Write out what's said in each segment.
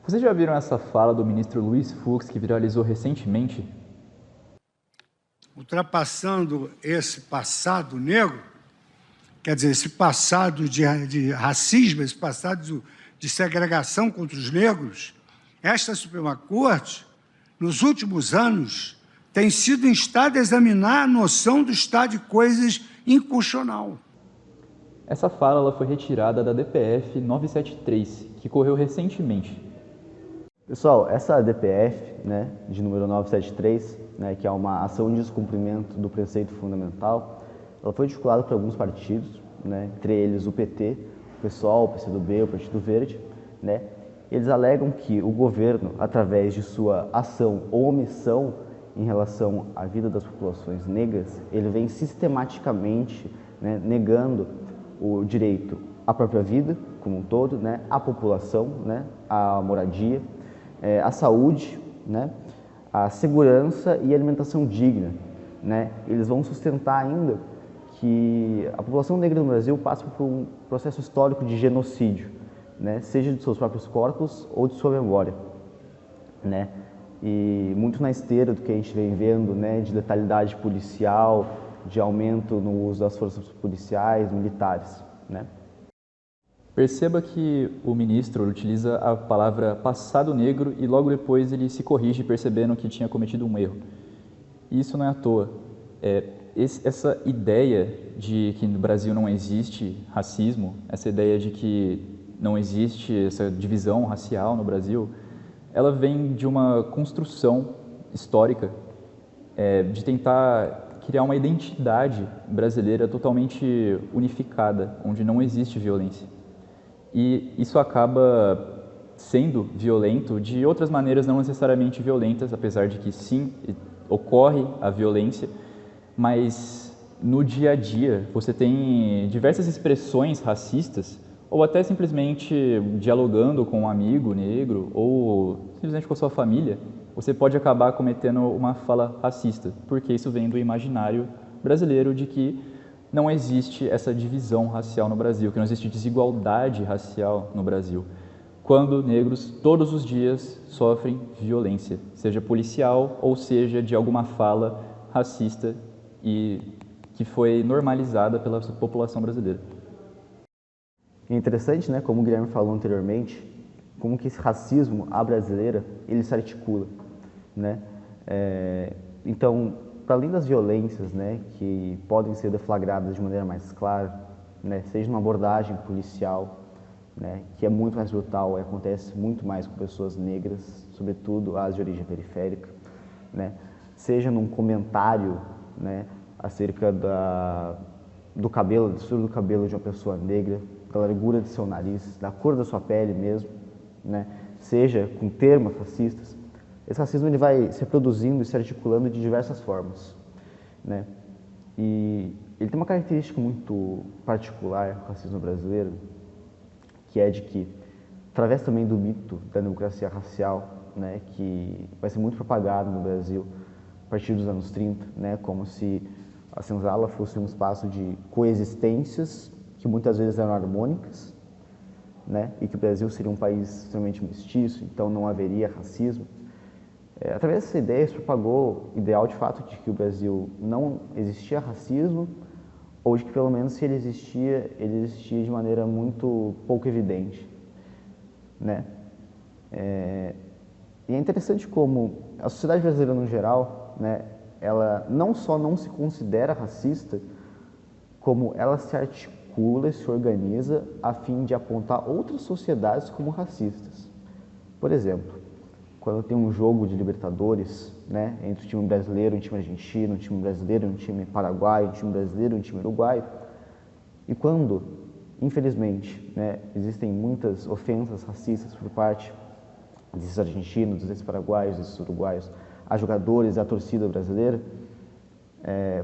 Vocês já viram essa fala do ministro Luiz Fux que viralizou recentemente? Ultrapassando esse passado negro, quer dizer, esse passado de racismo, esse passado de segregação contra os negros, esta Suprema Corte, nos últimos anos, tem sido instada a examinar a noção do estado de coisas inconstitucional. Essa fala ela foi retirada da DPF 973, que correu recentemente. Pessoal, essa DPF, de número 973, que é uma ação de descumprimento do preceito fundamental, ela foi articulada por alguns partidos, entre eles o PT, o PSOL, o PCdoB, o Partido Verde, Eles alegam que o governo, através de sua ação ou omissão em relação à vida das populações negras, ele vem sistematicamente negando o direito à própria vida, como um todo, à população, à moradia, à saúde, à segurança e alimentação digna. Eles vão sustentar ainda que a população negra no Brasil passa por um processo histórico de genocídio, seja de seus próprios corpos ou de sua memória. E muito na esteira do que a gente vem vendo, de letalidade policial, de aumento no uso das forças policiais, militares. Perceba que o ministro utiliza a palavra passado negro e logo depois ele se corrige percebendo que tinha cometido um erro. E isso não é à toa. Essa ideia de que no Brasil não existe racismo, essa ideia de que não existe essa divisão racial no Brasil, ela vem de uma construção histórica de tentar criar uma identidade brasileira totalmente unificada, onde não existe violência. E isso acaba sendo violento de outras maneiras não necessariamente violentas, apesar de que sim, ocorre a violência, mas no dia a dia você tem diversas expressões racistas ou até simplesmente dialogando com um amigo negro ou simplesmente com a sua família, você pode acabar cometendo uma fala racista, porque isso vem do imaginário brasileiro de que não existe essa divisão racial no Brasil, que não existe desigualdade racial no Brasil, quando negros todos os dias sofrem violência, seja policial ou seja de alguma fala racista e que foi normalizada pela população brasileira. É interessante, como o Guilherme falou anteriormente, como que esse racismo à brasileira, ele se articula. Então, para além das violências que podem ser deflagradas de maneira mais clara, seja numa abordagem policial, que é muito mais brutal e acontece muito mais com pessoas negras, sobretudo as de origem periférica, seja num comentário acerca do cabelo, da textura do cabelo de uma pessoa negra, da largura de seu nariz, da cor da sua pele mesmo, seja com termos racistas, esse racismo ele vai se reproduzindo e se articulando de diversas formas. E ele tem uma característica muito particular, o racismo brasileiro, que é de que, através também do mito da democracia racial, que vai ser muito propagado no Brasil a partir dos anos 30, como se a senzala fosse um espaço de coexistências que muitas vezes eram harmônicas, e que o Brasil seria um país extremamente mestiço, então não haveria racismo. Através dessa ideia se propagou o ideal de fato de que o Brasil não existia racismo, ou de que pelo menos se ele existia de maneira muito pouco evidente. E é interessante como a sociedade brasileira no geral, ela não só não se considera racista, como ela se articula e se organiza a fim de apontar outras sociedades como racistas. Por exemplo, quando tem um jogo de Libertadores, entre o time brasileiro e o time argentino, o time brasileiro e o time paraguaio, o time brasileiro e o time uruguaio, e quando, infelizmente, existem muitas ofensas racistas por parte desses argentinos, desses paraguaios, desses uruguaios, a jogadores, a torcida brasileira,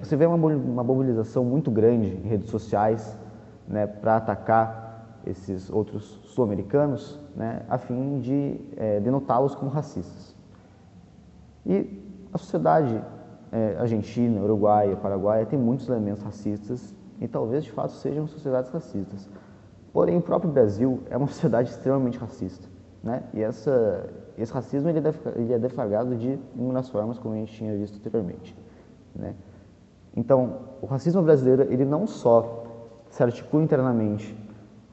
você vê uma mobilização muito grande em redes sociais para atacar esses outros sul-americanos, a fim de denotá-los como racistas. E a sociedade argentina, uruguaia, paraguaia tem muitos elementos racistas e talvez de fato sejam sociedades racistas. Porém, o próprio Brasil é uma sociedade extremamente racista. né? E esse racismo ele é deflagrado de inúmeras formas, como a gente tinha visto anteriormente, né? Então, o racismo brasileiro, ele não só se articula internamente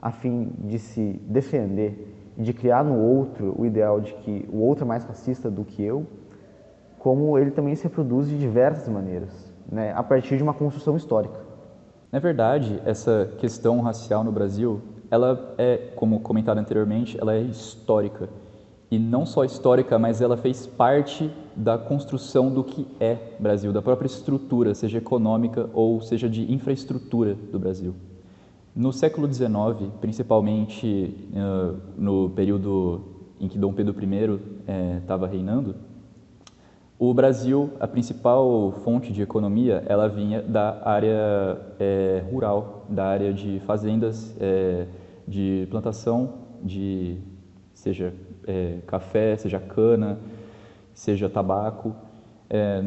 a fim de se defender e de criar no outro o ideal de que o outro é mais racista do que eu, como ele também se reproduz de diversas maneiras, né, a partir de uma construção histórica. Na verdade, essa questão racial no Brasil, ela é, como comentado anteriormente, ela é histórica. E não só histórica, mas ela fez parte da construção do que é Brasil, da própria estrutura, seja econômica ou seja de infraestrutura do Brasil. No século XIX, principalmente no período em que Dom Pedro I estava reinando, o Brasil, a principal fonte de economia, ela vinha da área rural, da área de fazendas, de plantação, de seja café, seja cana, seja tabaco.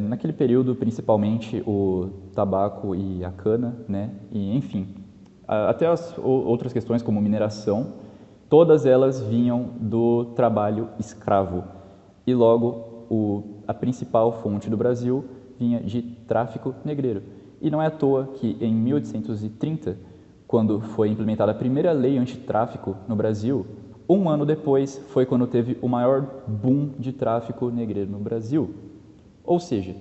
Naquele período, principalmente o tabaco e a cana, né? E, enfim, até as outras questões como mineração, todas elas vinham do trabalho escravo. E logo, a principal fonte do Brasil vinha de tráfico negreiro. E não é à toa que em 1830, quando foi implementada a primeira lei antitráfico no Brasil, um ano depois foi quando teve o maior boom de tráfico negreiro no Brasil. Ou seja,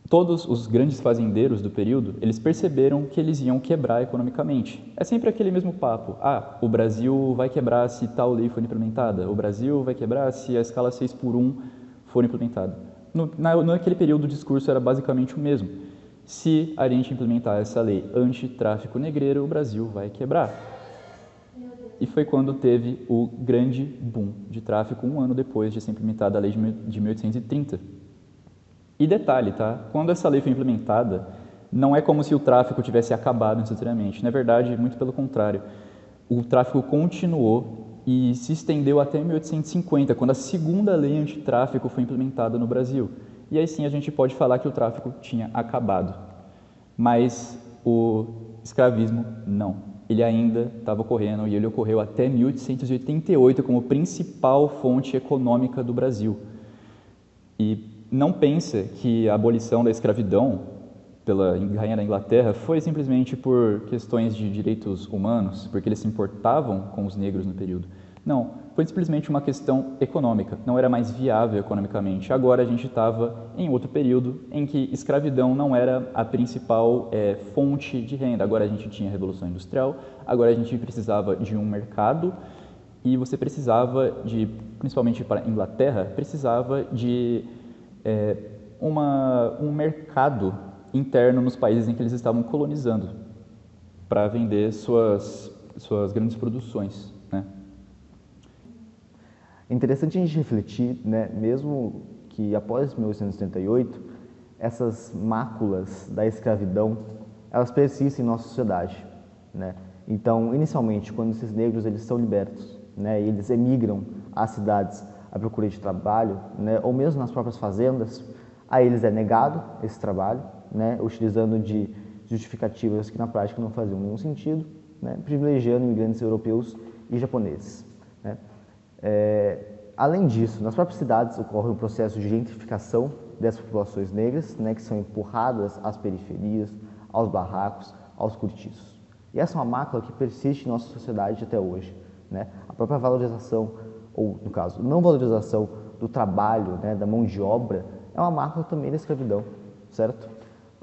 todos os grandes fazendeiros do período, eles perceberam que eles iam quebrar economicamente. É sempre aquele mesmo papo. O Brasil vai quebrar se tal lei for implementada. O Brasil vai quebrar se a escala 6x1 for implementada. Naquele período, o discurso era basicamente o mesmo. Se a gente implementar essa lei anti-tráfico negreiro, o Brasil vai quebrar. E foi quando teve o grande boom de tráfico, um ano depois de ser implementada a lei de 1830. E detalhe, tá? Quando essa lei foi implementada, não é como se o tráfico tivesse acabado instantaneamente. Na verdade, muito pelo contrário. O tráfico continuou e se estendeu até 1850, quando a segunda lei antitráfico foi implementada no Brasil. E aí sim a gente pode falar que o tráfico tinha acabado. Mas o escravismo não. Ele ainda estava ocorrendo e ele ocorreu até 1888 como principal fonte econômica do Brasil. E não pensa que a abolição da escravidão pela rainha da Inglaterra foi simplesmente por questões de direitos humanos, porque eles se importavam com os negros no período. Não, foi simplesmente uma questão econômica, não era mais viável economicamente. Agora a gente estava em outro período em que escravidão não era a principal fonte de renda. Agora a gente tinha a Revolução Industrial, agora a gente precisava de um mercado e você precisava de, principalmente para a Inglaterra, precisava de um mercado interno nos países em que eles estavam colonizando para vender suas grandes produções, né? É interessante a gente refletir, né, mesmo que após 1878, essas máculas da escravidão, elas persistem em nossa sociedade, né? Então, inicialmente, quando esses negros eles são libertos, né, e eles emigram às cidades à procura de trabalho, né, ou mesmo nas próprias fazendas, a eles é negado esse trabalho, né, utilizando de justificativas que na prática não faziam nenhum sentido, né, privilegiando imigrantes europeus e japoneses, né. Além disso, nas próprias cidades ocorre um processo de gentrificação dessas populações negras, né, que são empurradas às periferias, aos barracos, aos cortiços. E essa é uma mácula que persiste em nossa sociedade até hoje, né. A própria valorização, ou no caso, não valorização do trabalho, né, da mão de obra, é uma mácula também da escravidão, certo?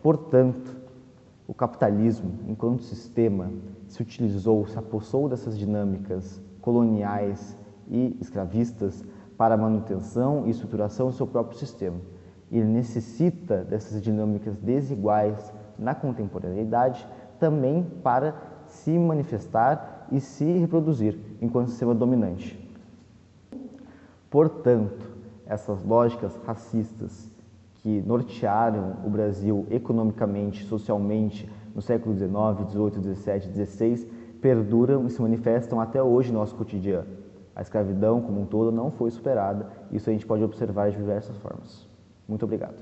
Portanto, o capitalismo, enquanto sistema, se utilizou, se apossou dessas dinâmicas coloniais e escravistas para a manutenção e estruturação do seu próprio sistema. Ele necessita dessas dinâmicas desiguais na contemporaneidade também para se manifestar e se reproduzir enquanto sistema dominante. Portanto, essas lógicas racistas que nortearam o Brasil economicamente, socialmente, no século XIX, XVIII, XVII, XVI, perduram e se manifestam até hoje no nosso cotidiano. A escravidão, como um todo, não foi superada. Isso a gente pode observar de diversas formas. Muito obrigado.